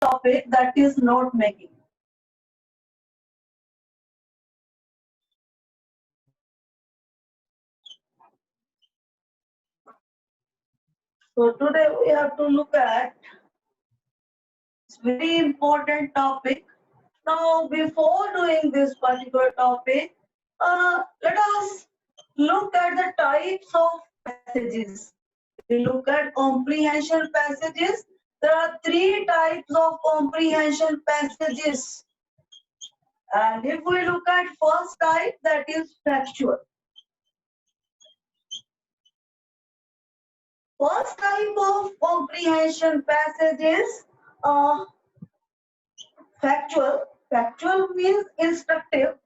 topic, that is note making. So today we have to look at this very important topic. Now, before doing this particular topic, let us look at the types of passages. We look at comprehension passages. There are three types of comprehension passages. And if we look at first type, that is factual. First type of comprehension passages are factual. Factual means instructive.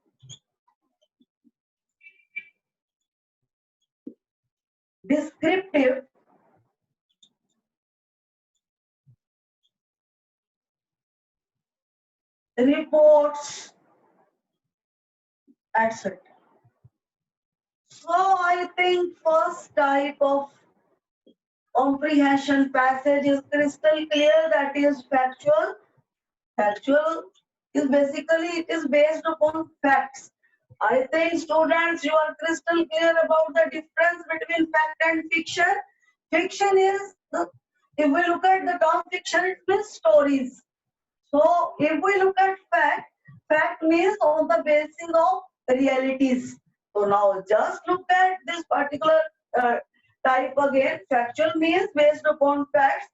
Descriptive. Reports, etc. So I think first type of comprehension passage is crystal clear, that is factual. Factual is basically, it is based upon facts. I think students, you are crystal clear about the difference between fact and fiction. Fiction is, if we look at the term fiction, it means stories. So if we look at fact, fact means on the basis of realities. So now just look at this particular type again. Factual means based upon facts.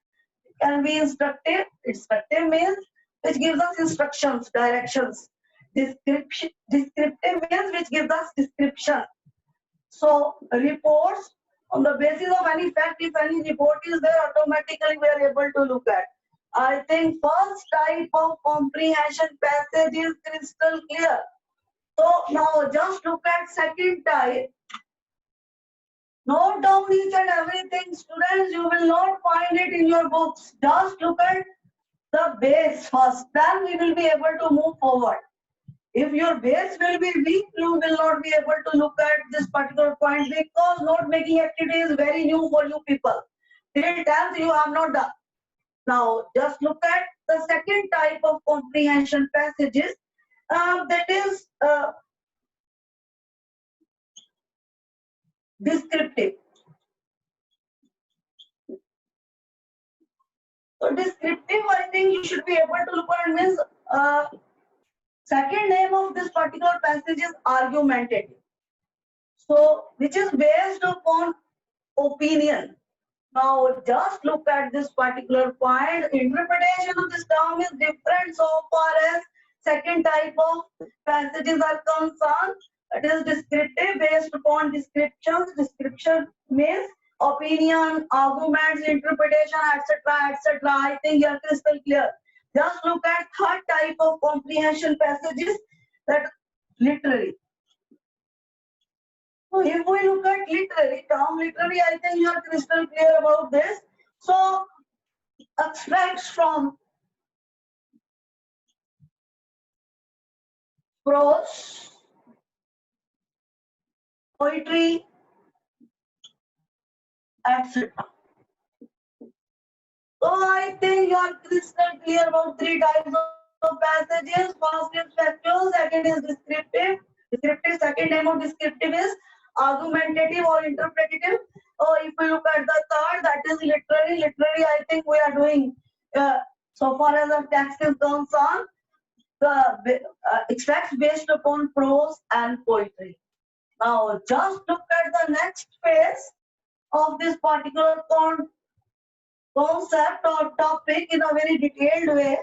It can be instructive. Instructive means which gives us instructions, directions. Descriptive means which gives us description. So reports, on the basis of any fact, if any report is there, automatically we are able to look at. I think first type of comprehension passage is crystal clear. So now just look at second type. Note down each and everything, students. You will not find it in your books. Just look at the base first. Then we will be able to move forward. If your base will be weak, you will not be able to look at this particular point, because note making activity is very new for you people. Till 10th you have not done. Now just look at the second type of comprehension passages, that is descriptive. So descriptive, I think you should be able to look at, means second name of this particular passage is argumentative. So which is based upon opinion. Now just look at this particular point. Interpretation of this term is different so far as second type of passages are concerned. It is descriptive, based upon descriptions. Description means opinion, arguments, interpretation, etc., etc. I think you are crystal clear. Just look at third type of comprehension passages, that literary. So if we look at literary, term literary, I think you are crystal clear about this. So extracts from prose, poetry, etc. So I think you are crystal clear about three types of passages. First is factual, second is descriptive. Descriptive, second name of descriptive is argumentative or interpretative. Or if we look at the third, that is literary. Literary, I think we are doing, so far as the text is concerned, the extracts based upon prose and poetry. Now just look at the next phase of this particular concept or topic in a very detailed way.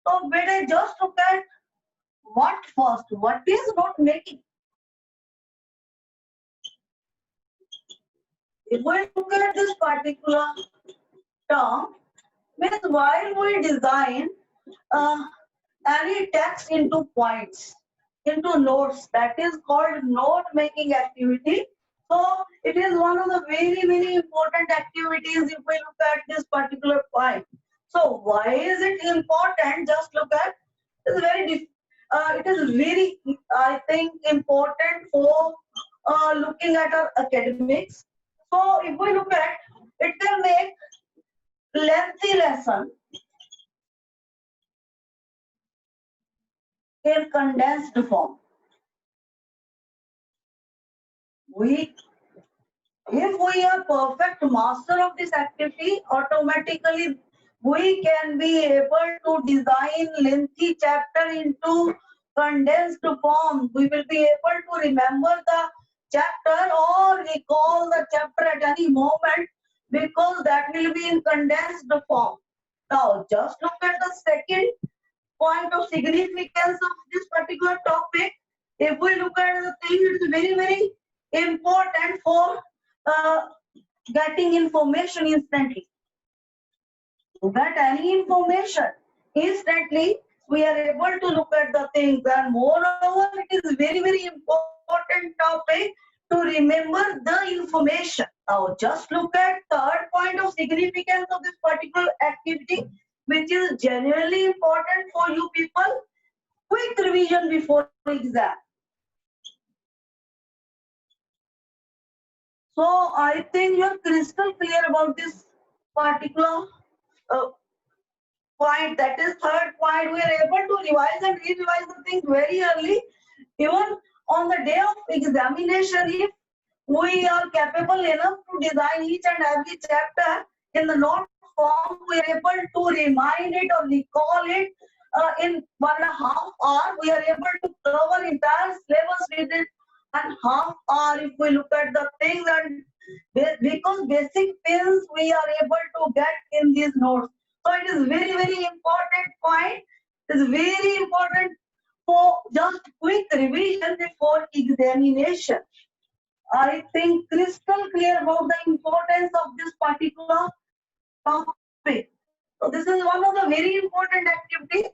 So better just look at what first, what is note making. If we look at this particular term, means while we design any text into points, into notes, that is called note making activity. So it is one of the very important activities if we look at this particular point. So why is it important? Just look at, it is very I think important for looking at our academics. So if we look at, it can make lengthy lesson in condensed form. If we are perfect master of this activity, automatically we can be able to design lengthy chapter into condensed form. We will be able to remember the chapter or recall the chapter at any moment because that will be in condensed form. Now, just look at the second point of significance of this particular topic. If we look at the thing, it's very, very important for uh, getting information instantly. To get any information instantly, we are able to look at the things, and moreover, it is very, very important topic to remember the information. Now, just look at third point of significance of this particular activity, which is genuinely important for you people. Quick revision before exam. So I think you're crystal clear about this particular uh, point. That is third point. We are able to revise and re-revise the things very early. Even on the day of examination, if we are capable enough to design each and every chapter in the note form, we are able to remind it or recall it in 1.5 hours. We are able to cover entire syllabus within 1.5 hours if we look at the things, and because basic things we are able to get in these notes. So it is very, very important point. It is very important for just quick revision before examination. I think crystal clear about the importance of this particular topic. So this is one of the very important activity.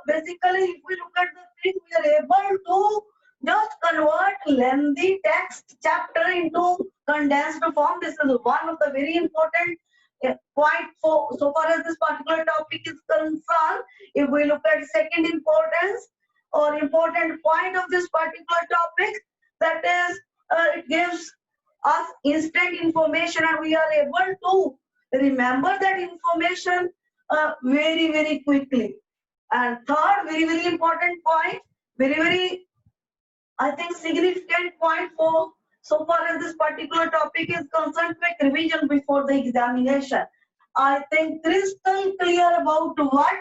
Basically, if we look at the thing, we are able to just convert lengthy text chapter into condensed form. This is one of the very important point for so far as this particular topic is concerned. If we look at second importance or important point of this particular topic, that is, it gives us instant information and we are able to remember that information very, very quickly. And third, very, very important point, very, very, I think, significant point for so far as this particular topic is concerned, quick revision before the examination. I think crystal clear about what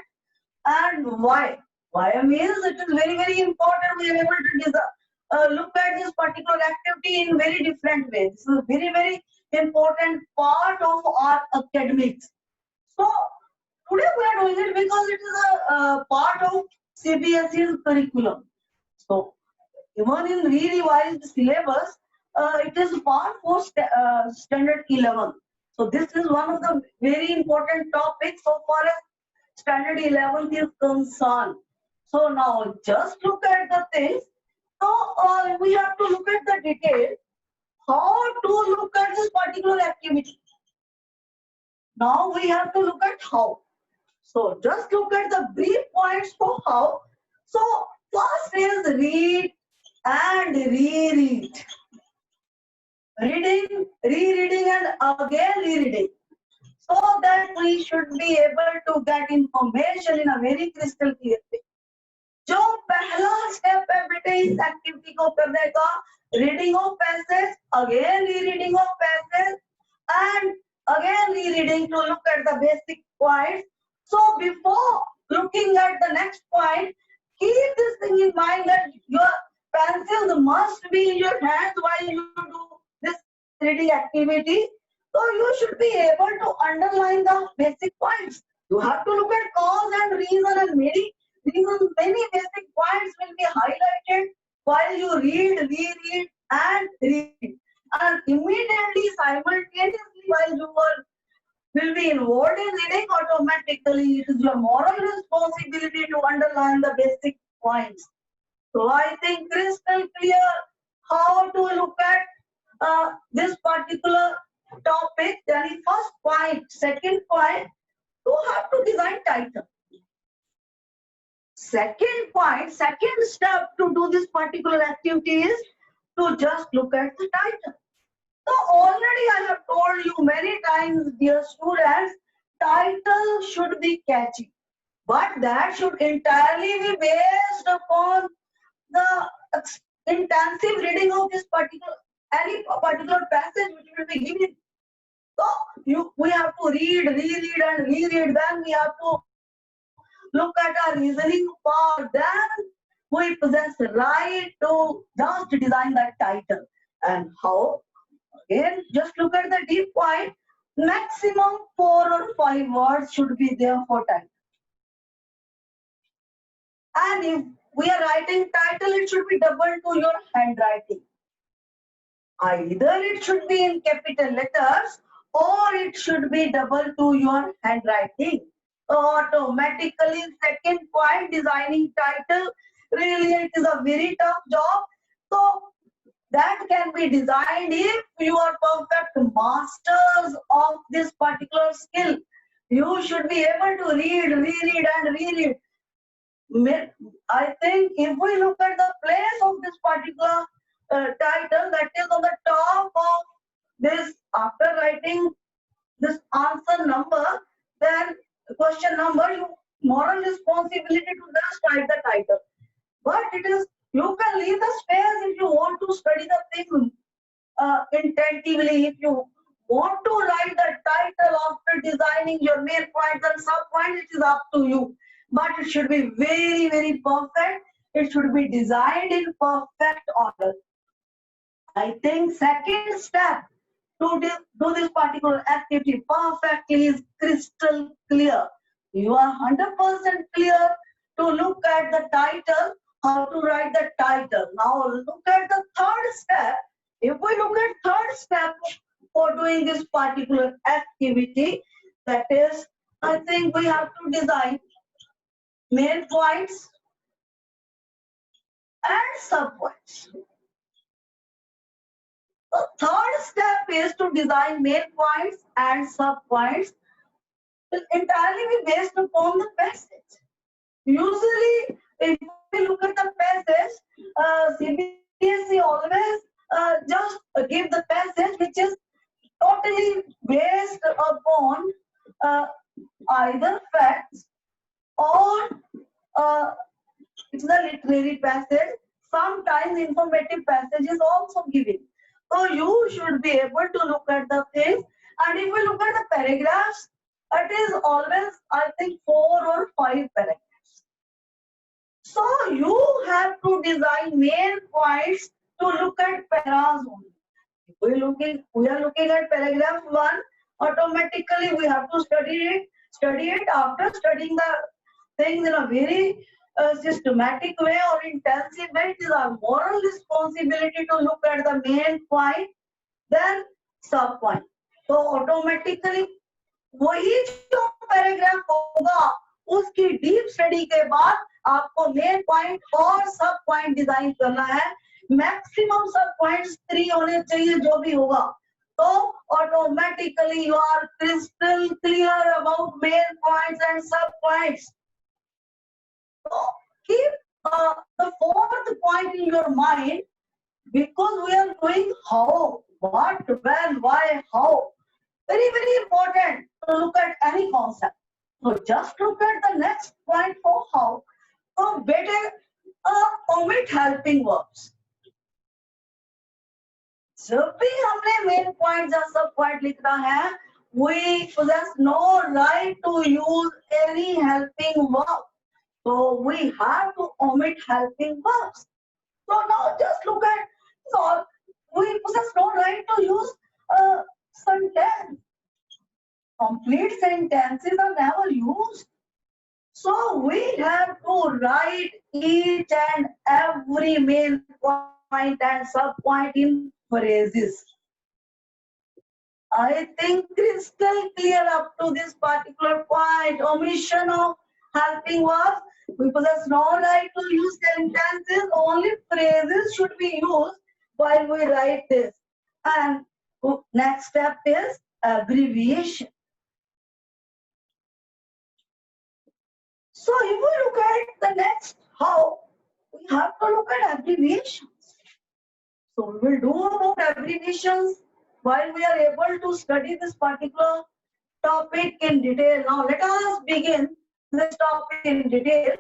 and why. Why means it is very, very important. We are able to look at this particular activity in very different ways. This is a very, very important part of our academics. So today we are doing it because it is a part of CBSE's curriculum. So even in re-revised syllabus, it is part for standard 11. So this is one of the very important topics so far as standard 11 is concerned. So now just look at the things. So we have to look at the detail. How to look at this particular activity. Now we have to look at how. So just look at the brief points for how. So first is read and reread. Reading, rereading and again rereading. So that we should be able to get information in a very crystal clear way. जो पहला step है बेटे इस activity को करने का, reading of passage, again reading of passage and again rereading to look at the basic points. So before looking at the next point, keep this thing in mind that your pencils must be in your hands while you do this reading activity. So you should be able to underline the basic points. You have to look at cause and reason, and many basic points will be highlighted while you read, reread and read. And immediately, simultaneously, while you will be involved in reading, automatically it is your moral responsibility to underline the basic points. So I think crystal clear how to look at this particular topic. Then first point, second point, you have to design title. Second point, second step to do this particular activity is to just look at the title. So already I have told you many times, dear students, title should be catchy. but that should entirely be based upon the intensive reading of this particular any particular passage which will be given. So we have to read, reread, and reread. Then we have to look at our reasoning part. Then we possess the right to just design that title. And how? Again, just look at the deep point. Maximum 4 or 5 words should be there for title. And if we are writing title, it should be double to your handwriting. Either it should be in capital letters or it should be double to your handwriting. So automatically, second point, designing title, really it is a very tough job. So that can be designed if you are perfect masters of this particular skill. You should be able to read, reread, and reread. I think if we look at the place of this particular title, that is on the top of this, after writing this answer number, then question number, you moral responsibility to just write the title. But it is, you can leave the space if you want to study the thing intentively. If you want to write the title after designing your main points and sub points, it is up to you. But it should be very, very perfect. It should be designed in perfect order. I think second step to do this particular activity perfectly is crystal clear. You are 100% clear to look at the title, how to write the title. Now look at the third step. If we look at third step for doing this particular activity, that is, I think we have to design main points and sub points. The third step is to design main points and sub points will entirely be based upon the passage. Usually, if we look at the passage, CBSE always just give the passage which is totally based upon either facts or it's a literary passage. Sometimes informative passage is also given. So you should be able to look at the things. And if we look at the paragraphs, it is always, I think, 4 or 5 paragraphs. So you have to design main points to look at paras only. If we are looking at paragraph 1, automatically we have to study it after studying the things in a very systematic way or intensive way. It is our moral responsibility to look at the main point, then sub point. So automatically वही जो paragraph होगा उसकी deep study के बाद आपको main point और सब point design करना है. मैक्सिमम सब पॉइंट्स 3 होने चाहिए जो भी होगा. तो automatically you are crystal clear about main points and sub points. So keep the fourth point in your mind, because we are doing how, what, when, why, how. Very, very important to look at any concept. So just look at the next point for how. So better omit helping verbs. जब भी हमने main point या सब point लिखना है, we possess no right to use any helping verb. So we have to omit helping verbs. So now just look at, so we possess no right to use sentence. Complete sentences are never used. So we have to write each and every main point and sub point in phrases. I think crystal clear up to this particular point. Omission of helping verbs. We possess no right to use sentences. Only phrases should be used while we write this. And next step is abbreviation. So if we look at the next how, we have to look at abbreviations. So we will do about abbreviations while we are able to study this particular topic in detail. Now let us begin this topic in detail.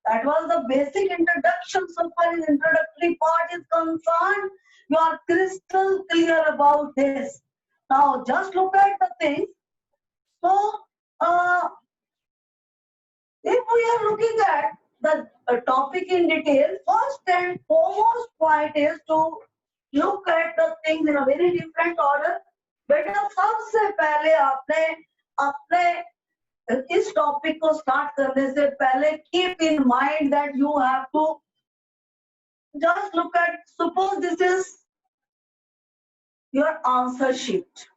That was the basic introduction. So far as introductory part is concerned, you are crystal clear about this. Now just look at the things. So if we are looking at the topic in detail, first and foremost point is to look at the things in a very different order. बेटा सबसे पहले आपने अपने इस topic को start करने से पहले keep in mind that you have to just look at, suppose this is your answer sheet.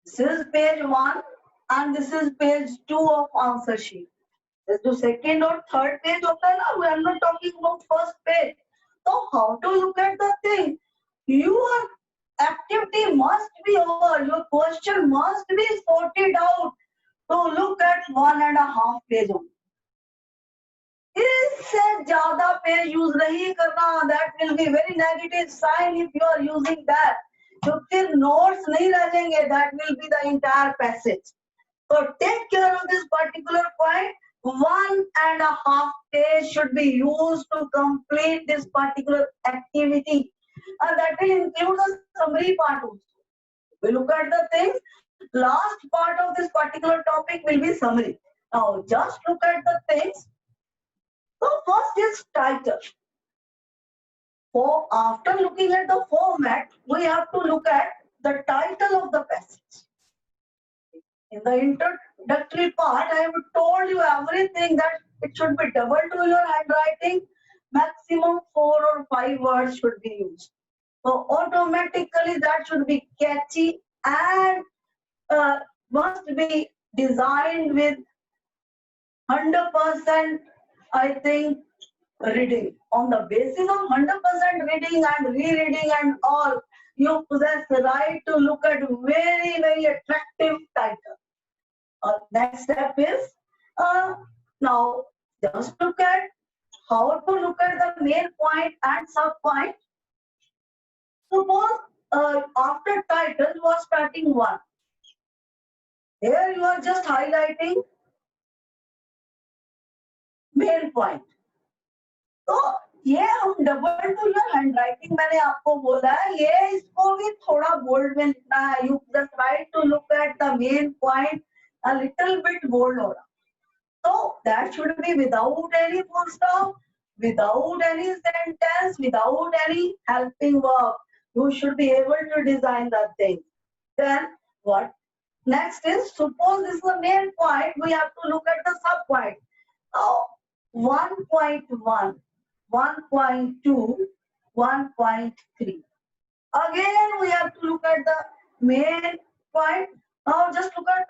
This is page 1 and this is page 2 of answer sheet. The second or third page of that, we are not talking about first page. So how to look at the thing? Your activity must be over. Your question must be sorted out to look at 1.5 page only. इससे ज़्यादा page use नहीं करना. That will be very negative sign if you are using that. तो फिर notes नहीं रह जाएंगे. That will be the entire passage. So take care of this particular point. 1.5 page should be used to complete this particular activity, and that will include the summary part also. We look at the things. Last part of this particular topic will be summary. Now just look at the things. So first is title. So after looking at the format, we have to look at the title of the passage. In the introductory part, I have told you everything that it should be double to your handwriting. Maximum 4 or 5 words should be used. So automatically that should be catchy and must be designed with 100%, I think, reading. On the basis of 100% reading and rereading and all, you possess the right to look at very, very attractive title. Next step is, now just look at how to look at the main point and sub point. Suppose after title you are starting 1. Here you are just highlighting main point. तो ये हम double two your handwriting मैंने आपको बोला है, ये इसको भी थोड़ा बोल्ड में लिखना है. You just write to look at the main point a little bit bold हो रहा. So that should be without any full stop, without any sentence, without any helping verb. You should be able to design that thing. Then what next is, suppose this is the main point, we have to look at the sub point. Now 1.1, 1.2, 1.3. Again we have to look at the main point. Now just look at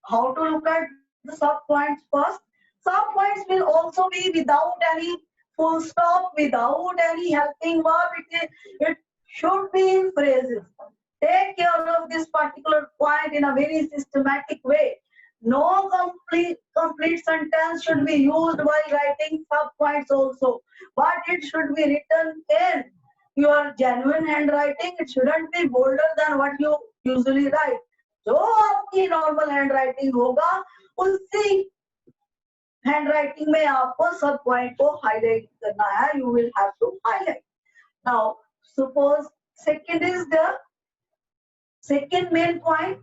how to look at the sub points first. Sub points will also be without any full stop, without any helping verb. It should be in phrases. Take care of this particular point in a very systematic way. No complete sentence should be used while writing sub points also, but it should be written in your genuine handwriting. It shouldn't be bolder than what you usually write. जो आपकी normal handwriting होगा उसी handwriting में आपको सब point को highlight करना है. You will have to highlight. Now suppose second is the second main point.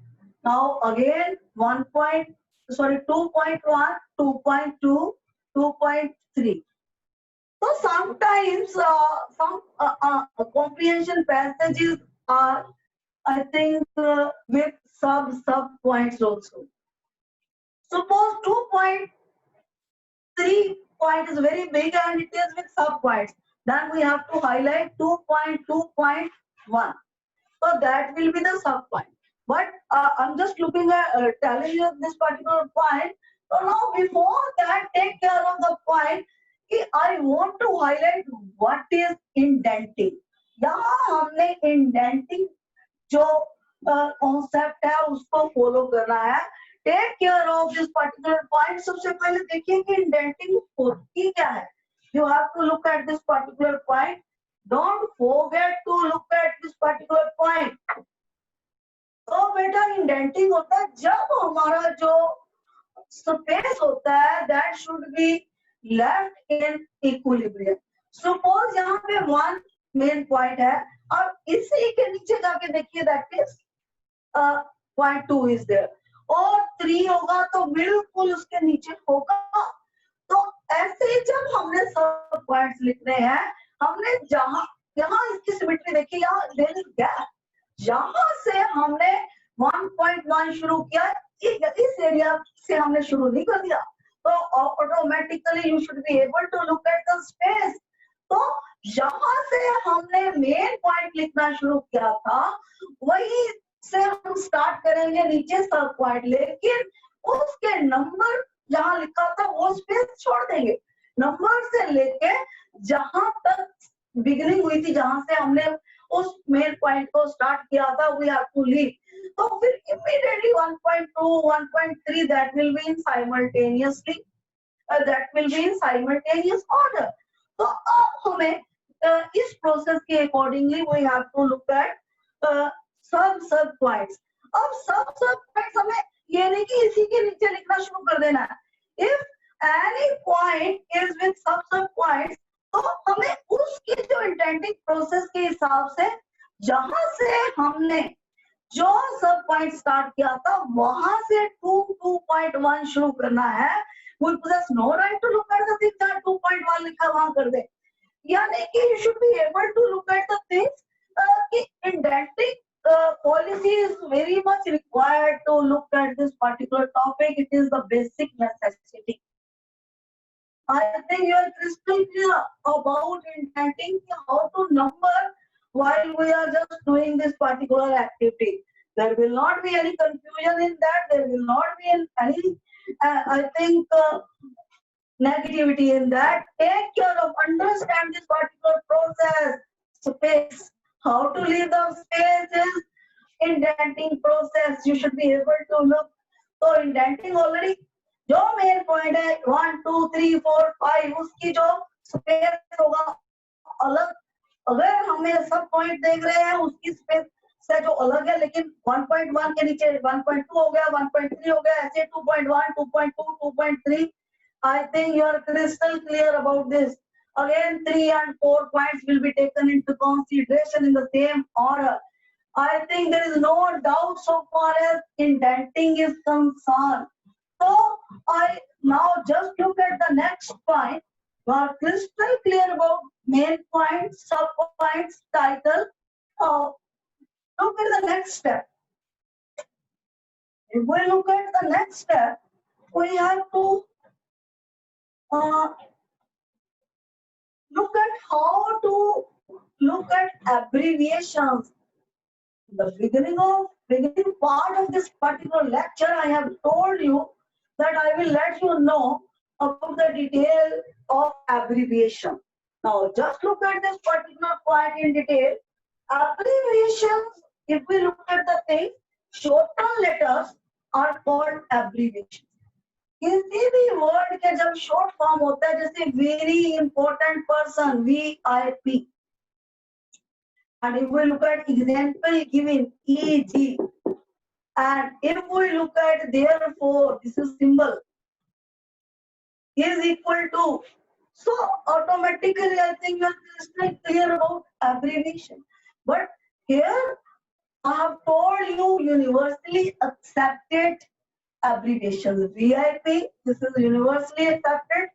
Now again 2.1, 2.2, 2.3. So sometimes some comprehension passages are, I think, with sub points also. Suppose 2.3 point is very big and it is with sub points. Then we have to highlight 2.2.1. So that will be the sub point. But I'm just looking at telling you this particular point. So now before that, take care of the point. I want to highlight what is indenting. यहाँ हमने indenting जो concept है उसको follow करना है. Take care of this particular point. सबसे पहले देखिए कि इंडेंटिंग होती क्या है. You have to look at this particular point. Don't forget to look at this particular point. तो बेटा इंडेंटिंग होता है जब हमारा जो स्पेस होता है that should be left in equilibrium. Suppose यहाँ पे one main point है, अब इसी के नीचे जाके देखिए that is point 2 is there और 3 होगा तो बिल्कुल उसके नीचे होगा. तो ऐसे ही जब हमने सब पॉइंट्स लिखने हैं, हमने जहां यहाँ इसकी सिमेट्री देखिए, यहाँ देयर इज गैप. जहां से हमने 1.1 शुरू किया, इस एरिया से हमने शुरू नहीं कर दिया, तो automatically you should be able to look at the space. तो जहां से हमने मेन पॉइंट लिखना शुरू किया था, वही से हम स्टार्ट करेंगे नीचे सब पॉइंट, लेकिन उसके नंबर जहां लिखा था वो स्पेस छोड़ देंगे. नंबर से लेके जहां तक बिगिनिंग हुई थी, जहां से हमने उस मेन पॉइंट को स्टार्ट किया था, वी हैव टू लीव. तो फिर immediately 1.2 1.3 that will be in simultaneously, that will be in simultaneous order. तो अब हमें इस प्रोसेस के accordingly we have to look at sub points. अब सब पॉइंट्स हमें ये नहीं कि इसी के नीचे लिखना शुरू कर देना है. If any point is with सब पॉइंट्स, तो हमें उसकी जो इंडेंटिंग प्रोसेस के हिसाब से जहां से हमने जो सब पॉइंट स्टार्ट किया था वहां से 2.1 शुरू करना है. We possess no right to look at the things जहाँ 2.1 लिखा वहां कर दे. यानी कि you should be able to look at the things कि indenting policy is very much required to look at this particular topic. It is the basic necessity. I think you are crystal clear about indenting, how to number while we are just doing this particular activity. There will not be any confusion in that. There will not be any, I think, negativity in that. Take care of, understand this particular process. Space. How to leave the space is indenting process. You should be able to look. So indenting already, जो main point है 1 2 3 4 5, उसकी जो space होगा अलग. अगर हमें सब point देख रहे हैं उसकी स्पेस से जो अलग है, लेकिन 1.1 के नीचे 1.2 हो गया, 1.3 हो गया, ऐसे 2.1 2.2 2.3. I think you are crystal clear about this. Again 3 and 4 points will be taken into consideration in the same order. I think there is no doubt so far as indenting is concerned. So I now just look at the next point. You are crystal clear about main points, sub points, title. Look at the next step. If we look at the next step, we have to look at how to look at abbreviations. The beginning part of this particular lecture, I have told you that I will let you know about the detail of abbreviation. Now just look at this particular point in detail. Abbreviations, if we look at the thing, shortened letters are called abbreviations. किसी भी word के जब short form होता है, जैसे very important person VIP, and if we look at example given EG, and if we look at therefore, this is symbol is equal to, so automatically I think you are crystal clear about abbreviation. But here I have told you universally accepted abbreviations. VIP, this is universally accepted,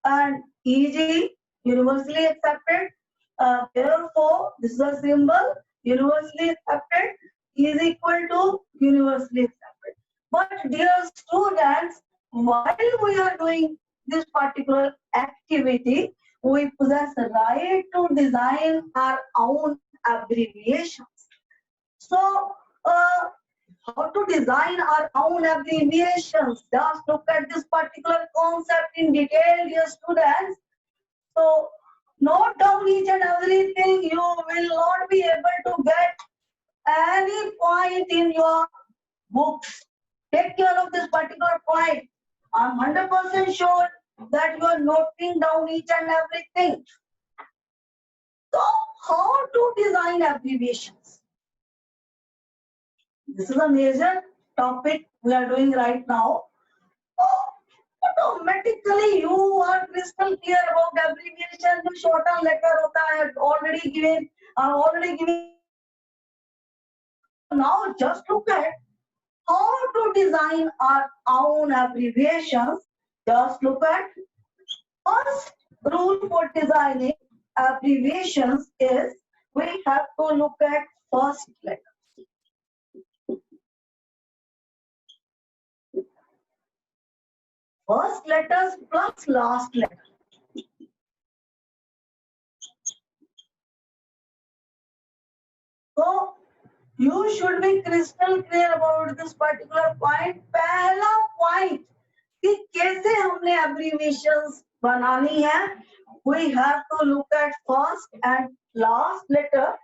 and EG, universally accepted. Therefore, this is a symbol, universally accepted, is equal to universally accepted. But dear students, while we are doing this particular activity, we possess the right to design our own abbreviations. So, how to design our own abbreviations? Just look at this particular concept in detail, dear students. So, note down each and everything. You will not be able to get any point in your books. Take care of this particular point. I'm 100% sure that you are noting down each and everything. So, how to design abbreviations? This is a major topic we are doing right now. Automatically you are crystal clear about abbreviation. जो shorter letter होता है already given. Now just look at how to design our own abbreviations. Just look at first rule for designing abbreviations is we have to look at first letter. First letters plus last letter. So you should be crystal clear about this particular point. पहला point कि कैसे हमने abbreviations बनानी है. We have to look at first and last letter.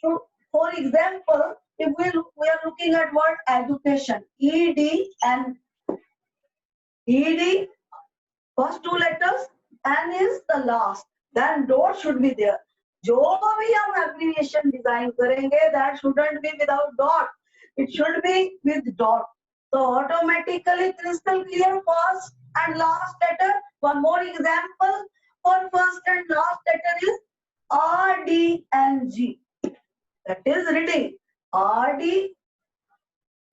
So, for example, if we are looking at word education, ED and ED, first two letters, N is the last, then dot should be there. जो भी हम abbreviation design करेंगे, that shouldn't be without dot. It should be with dot. So automatically crystal clear first and last letter. One more example for first and last letter is R, D, and G. That is reading. R, D,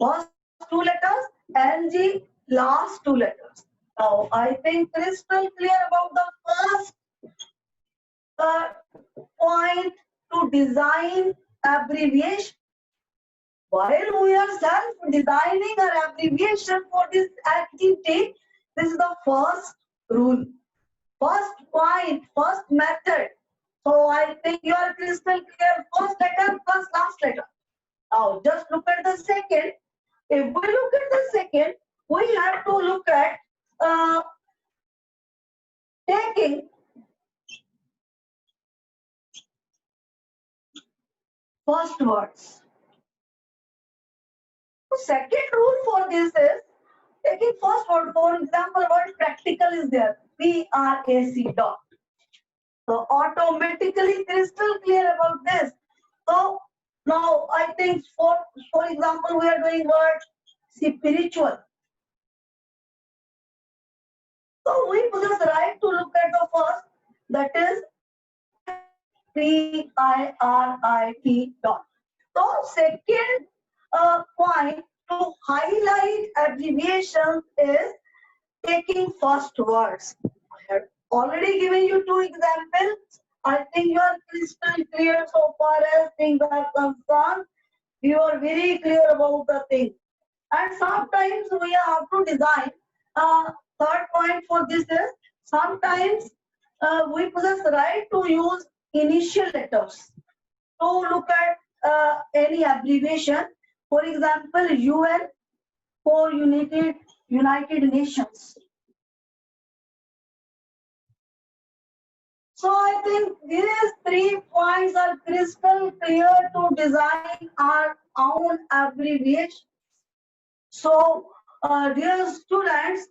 first two letters, N, G, last two letters. Now I think crystal clear about the first point to design abbreviation. While we are self-designing our abbreviation for this activity, this is the first rule, first point, first method. So I think you are crystal clear. First letter plus last letter. Now just look at the second. If we look at the second, we have to look at taking first words. The second rule for this is taking first word. For example, word practical is there. PRAC dot. So automatically crystal clear about this. So now I think for example we are doing word spiritual. So we possess the right to look at the first, that is PIRIT dot. So second point to highlight abbreviations is taking first words. I have already given you two examples. I think you are crystal clear so far as things are concerned. You are very clear about the thing. And sometimes we have to design. Third point for this is sometimes we possess the right to use initial letters to look at any abbreviation. For example, UN for United Nations. So I think these 3 points are crystal clear to design our own abbreviation. So, dear students,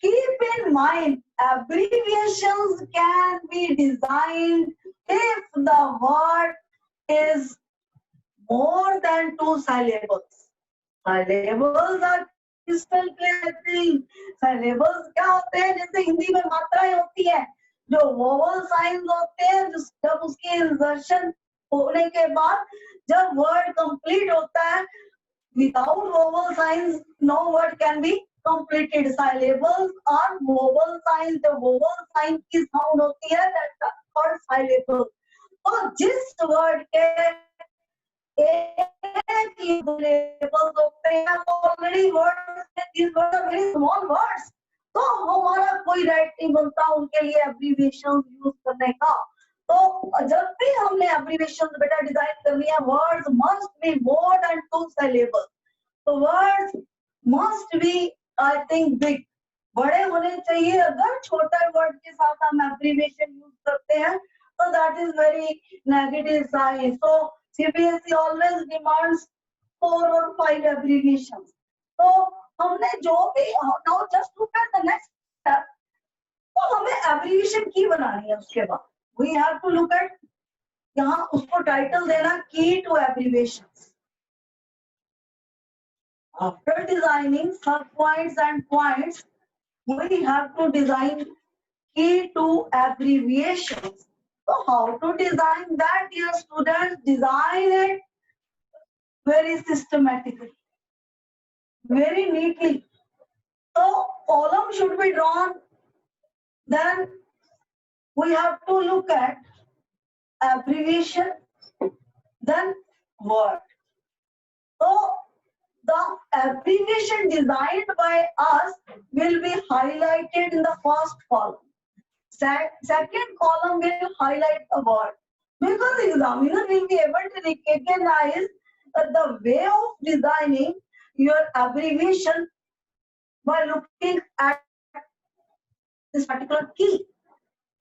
keep in mind abbreviations can be designed if the word is more than 2 syllables. Syllables are crystal clear thing. Syllables क्या होते हैं? जैसे हिंदी में मात्राएं होती है, जो vowel signs होते हैं, जब उसकी insertion होने के बाद जब word complete होता है, without vowel signs no word can be completed. Syllables are vowel signs. The vowel sign की sound होती है, that's called syllable. तो जिस word के labels होते हैं, already words, these words are very small words. तो हमारा कोई right नहीं बनता उनके लिए abbreviations use करने का. तो जब भी हमने abbreviations बेटा डिजाइन करनी है, words must be more than 2 syllables. So words must be, I think, big. बड़े होने चाहिए. अगर छोटा word के साथ हम abbreviation use करते हैं, so that is very negative sign. So CBSE always demands 4 or 5 abbreviations. So हमने जो भी, now just look at the next step. तो हमें abbreviation की बनानी है. उसके बाद we have to look at, यहाँ उसको title देना key to abbreviations. After designing subpoints and points, we have to design key to abbreviations. So how to design that, dear students? Design it very systematically, very neatly. So column should be drawn. Then we have to look at abbreviation, then word. So the abbreviation designed by us will be highlighted in the first column. Second column will highlight the word. Because the examiner will be able to recognize the way of designing your abbreviation by looking at this particular key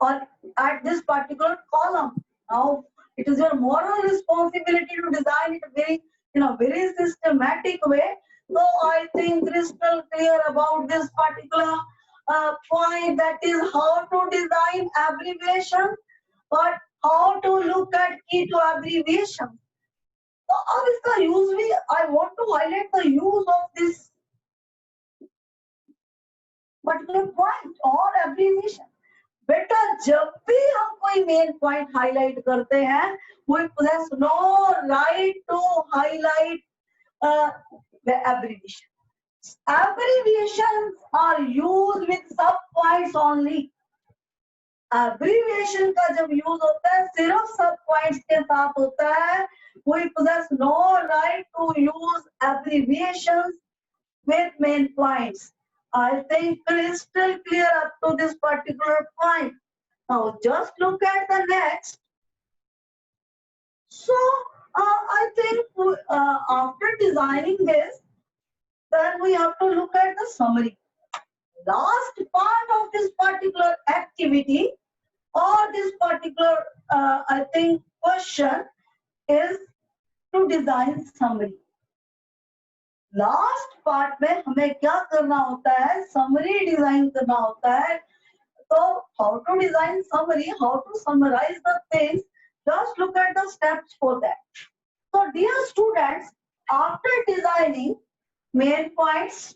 or at this particular column. Now, it is your moral responsibility to design it very in a very systematic way. So I think crystal clear about this particular point, that is how to design abbreviation, but how to look at key to abbreviation. So अब इसका use भी, I want to highlight the use of this particular point or abbreviation. बेटा जब भी हम कोई main point highlight करते हैं, we possess no right to highlight the abbreviation. Abbreviations are used with sub points only. Abbreviation का जब use होता है सिर्फ सब पॉइंट्स के साथ होता है. We possess no right to use abbreviations with main points. I think crystal clear up to this particular point. Now just look at the next. So I think after designing this, then we have to look at the summary. Last part of this particular activity or this particular I think question is to design summary. Last part में हमें क्या करना होता है, summary design करना होता है. तो how to design summary, how to summarize the things, just look at the steps for that. So dear students, after designing main points,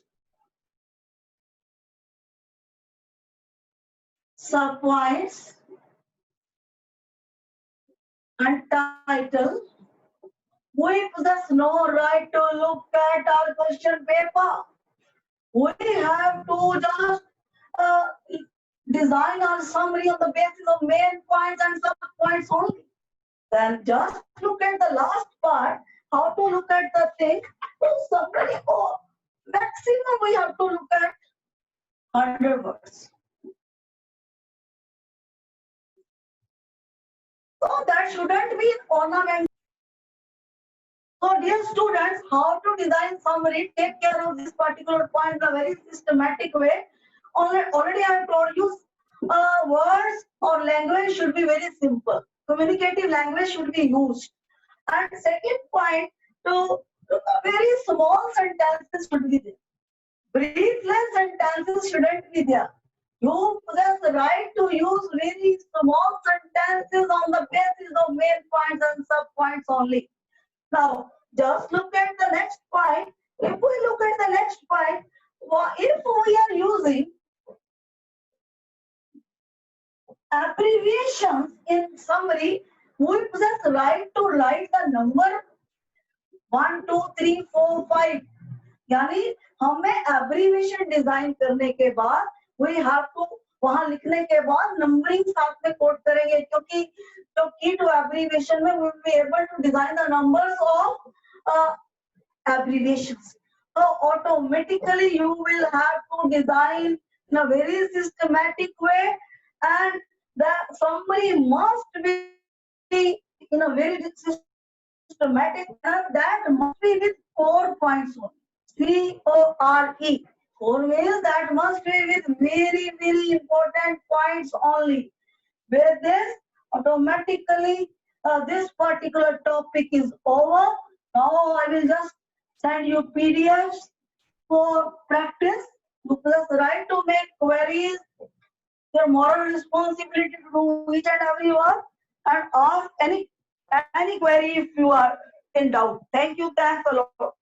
sub points and title, we possess no right to look at our question paper. We have to just design our summary on the basis of main points and sub points only. Then just look at the last part, how to look at the thing. So summary or maximum we have to look at 100 words. So that shouldn't be ornament. So dear students, how to design summary, take care of this particular point in a very systematic way. Already I have told you, words or language should be very simple. Communicative language should be used. And second point, to very small sentences should be there. Breathless sentences shouldn't be there. You possess the right to use very small sentences on the basis of main points and sub points only. Now, just look at the next point. If we look at the next point, if we are using abbreviations in summary, we possess the right to write the number 1, 2, 3, 4, 5. यानी हमें abbreviation design करने के बाद we have to वहां लिखने के बाद numbering साथ में कोड करेंगे, क्योंकि जो key to abbreviation में we will be able to design the numbers of abbreviations. So automatically you will have to design in a very systematic way, and the summary must be in a very systematic manner. That must be with 4 points only. CORE. 4 means that must be with very, very important points only. With this, automatically this particular topic is over. Now I will just send you PDFs for practice. You possess the right to make queries. Your moral responsibility to do each and every one, and ask any query if you are in doubt. Thank you. Thanks a lot.